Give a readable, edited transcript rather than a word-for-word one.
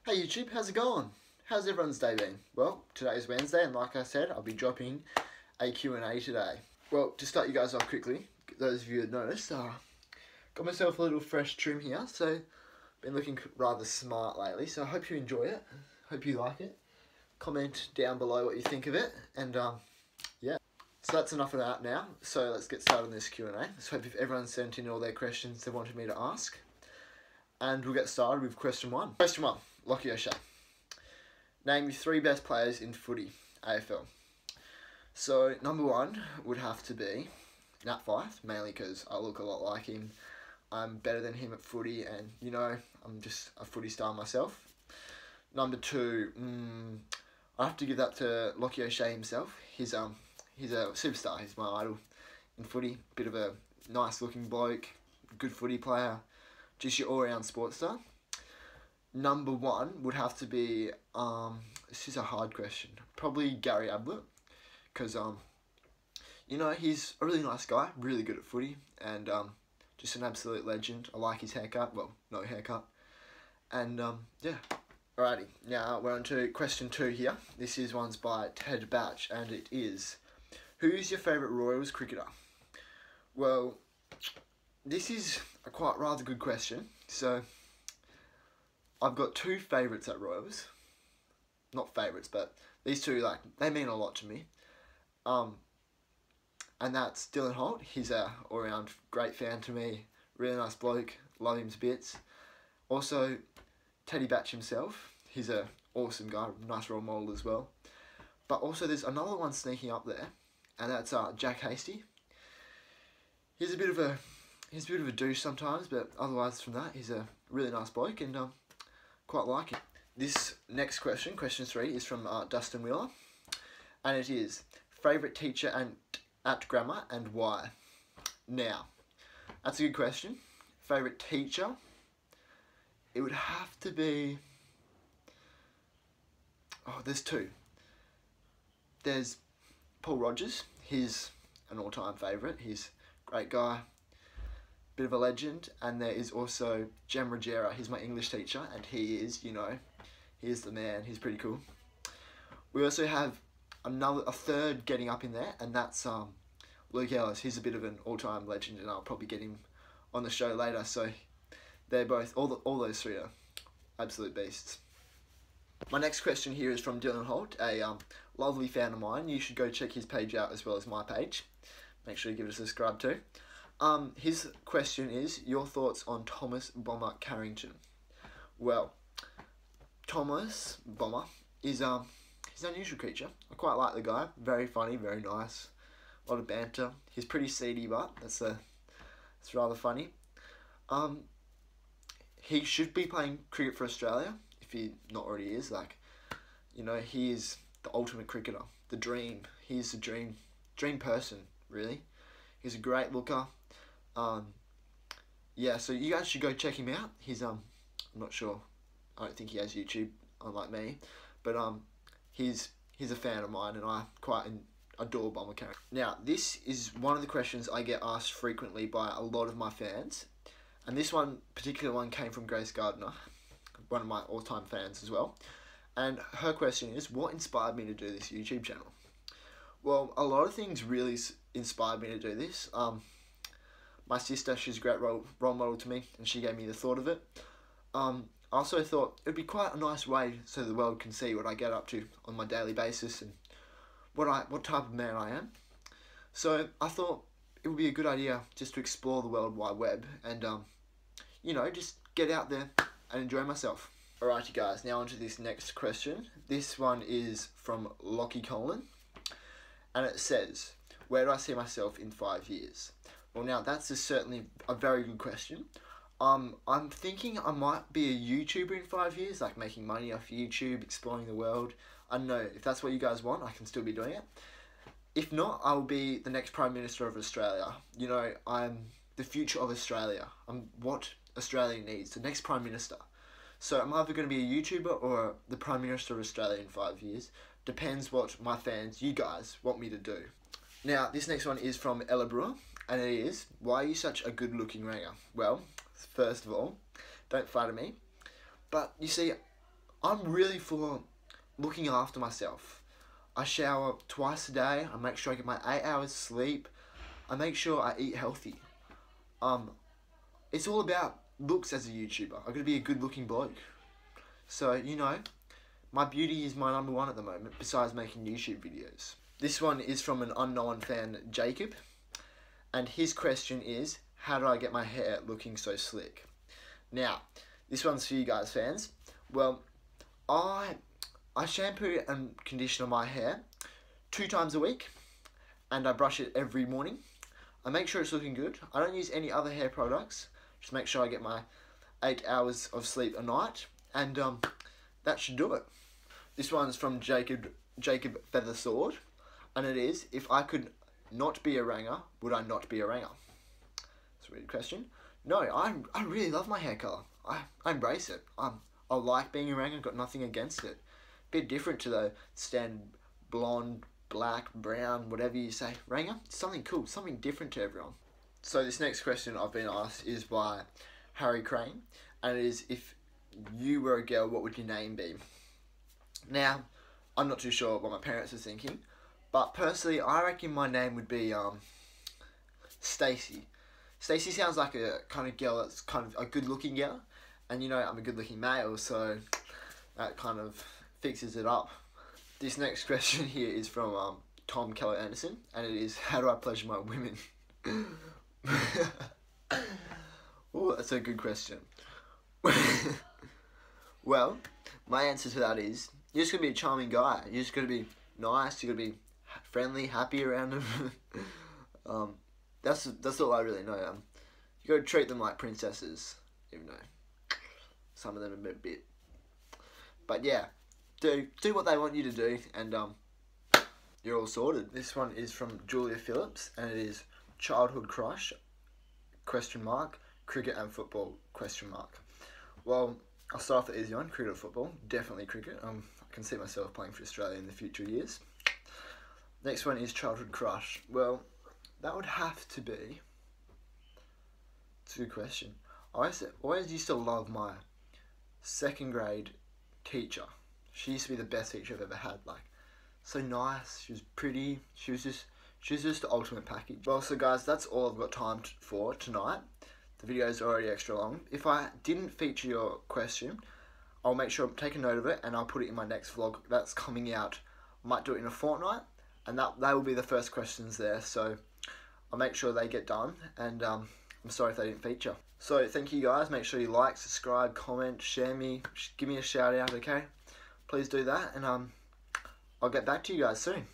Hey YouTube, how's it going? How's everyone's day been? Well, today's Wednesday and like I said, I'll be dropping a Q&A today. Well, to start you guys off quickly, those of you that noticed, got myself a little fresh trim here, so been looking rather smart lately, so I hope you enjoy it, hope you like it. Comment down below what you think of it, and yeah. So that's enough of that now, so let's get started on this Q&A. Let's hope if everyone sent in all their questions they wanted me to ask. And we'll get started with question one. Question one, Lockie O'Shea. Name your 3 best players in footy, AFL. So, number 1 would have to be Nat Fyfe, mainly because I look a lot like him. I'm better than him at footy and, you know, I'm just a footy star myself. Number 2, I have to give that to Lockie O'Shea himself. He's a superstar, he's my idol in footy. Bit of a nice looking bloke, good footy player. Just your all-round sports star. Number 1 would have to be, this is a hard question, probably Gary Ablett, because, you know, he's a really nice guy, really good at footy, and just an absolute legend. I like his haircut, well, no haircut, and yeah. Alrighty, now we're on to question 2 here. This is one's by Ted Batch, and it is, who's your favourite Royals cricketer? Well, this is a quite rather good question. So, I've got 2 favourites at Royals. Not favourites, but these 2, like, they mean a lot to me. And that's Dylan Holt. He's a all-round great fan to me. Really nice bloke. Love him to bits. Also, Teddy Batch himself. He's a awesome guy. Nice role model as well. But also, there's another one sneaking up there. And that's Jack Hasty. He's a bit of a douche sometimes, but otherwise from that, he's a really nice bloke and quite like him. This next question, question 3, is from Dustin Wheeler, and it is, favourite teacher at grammar and why? Now, that's a good question. Favourite teacher, it would have to be, there's 2. There's Paul Rogers. He's an all-time favourite. He's a great guy. Bit of a legend. And there is also Jem Rogera. He's my English teacher, and he is, you know, he is the man. He's pretty cool. We also have a third getting up in there, and that's Luke Ellis. He's a bit of an all-time legend, and I'll probably get him on the show later. So they're both, all those 3 are absolute beasts. My next question here is from Dylan Holt, a lovely fan of mine. You should go check his page out as well as my page. Make sure you give it a subscribe too. His question is, your thoughts on Thomas Bomber Carrington? Well, Thomas Bomber is, he's an unusual creature. I quite like the guy. Very funny, very nice. A lot of banter. He's pretty seedy, but it's rather funny. He should be playing cricket for Australia, if he not already is. Like, you know, he is the ultimate cricketer. The dream. He's the dream person, really. He's a great looker. Yeah, so you guys should go check him out. He's I'm not sure. I don't think he has YouTube, unlike me, but he's a fan of mine, and I quite adore Bomber Carrington. Now, this is one of the questions I get asked frequently by a lot of my fans, and this particular one came from Grace Gardner, one of my all-time fans as well. And her question is, what inspired me to do this YouTube channel? Well, a lot of things really inspired me to do this. My sister, she's a great role model to me, and she gave me the thought of it. I also thought it would be quite a nice way so the world can see what I get up to on my daily basis and what type of man I am. So I thought it would be a good idea just to explore the World Wide Web and, you know, just get out there and enjoy myself. Alrighty guys, now on to this next question. This one is from Lockie Colin, and it says, where do I see myself in 5 years? Well, now that's certainly a very good question. I'm thinking I might be a YouTuber in 5 years, like making money off YouTube, exploring the world. I don't know, if that's what you guys want, I can still be doing it. If not, I will be the next Prime Minister of Australia. You know, I'm the future of Australia. I'm what Australia needs, the next Prime Minister. So I'm either going to be a YouTuber or the Prime Minister of Australia in 5 years. Depends what my fans, you guys, want me to do. Now, this next one is from Ella Brewer, and it is, why are you such a good-looking ringer? Well, first of all, don't flatter me. But, you see, I'm really for looking after myself. I shower twice a day. I make sure I get my 8 hours sleep. I make sure I eat healthy. It's all about looks as a YouTuber. I gotta be a good looking bloke. So, you know, my beauty is my number one at the moment, besides making YouTube videos. This one is from an unknown fan, Jacob. And his question is, how do I get my hair looking so slick? Now, this one's for you guys fans. Well, I shampoo and conditioner my hair 2 times a week, and I brush it every morning. I make sure it's looking good. I don't use any other hair products. Just make sure I get my 8 hours of sleep a night, and that should do it. This one's from Jacob Feathersword, and it is, if I could not be a ranger, would I not be a ranger? That's a really good question. No, I really love my hair colour. I embrace it. I like being a ranger, got nothing against it. Bit different to the standard blonde, black, brown, whatever you say. Ranger, something cool, something different to everyone. So this next question I've been asked is by Harry Crane, and it is, if you were a girl, what would your name be? Now, I'm not too sure what my parents are thinking, but personally, I reckon my name would be Stacey. Stacey sounds like a kind of girl that's kind of a good-looking girl, and you know, I'm a good-looking male, so that kind of fixes it up. This next question here is from Tom Keller Anderson, and it is, how do I pleasure my women? Oh, that's a good question. Well, my answer to that is, you're just gonna be a charming guy. You're just gonna be nice. You're gonna be friendly, happy around them. That's all I really know. You gotta treat them like princesses, even though some of them are a bit. But yeah, do what they want you to do, and you're all sorted. This one is from Julia Phillips, and it is childhood crush ? Cricket and football ? Well, I'll start off the easy one. Cricket or football? Definitely cricket. I can see myself playing for Australia in the future years. Next one is childhood crush. Well, that would have to be... It's a good question. I always used to love my 2nd grade teacher. She used to be the best teacher I've ever had. Like, so nice. She was pretty. She was just the ultimate package. Well, so guys, that's all I've got time for tonight. The video is already extra long. If I didn't feature your question, I'll make sure to take a note of it, and I'll put it in my next vlog that's coming out. I might do it in a fortnight, and that will be the first questions there. So I'll make sure they get done, and I'm sorry if they didn't feature. So thank you guys. Make sure you like, subscribe, comment, share me, give me a shout out, okay? Please do that, and I'll get back to you guys soon.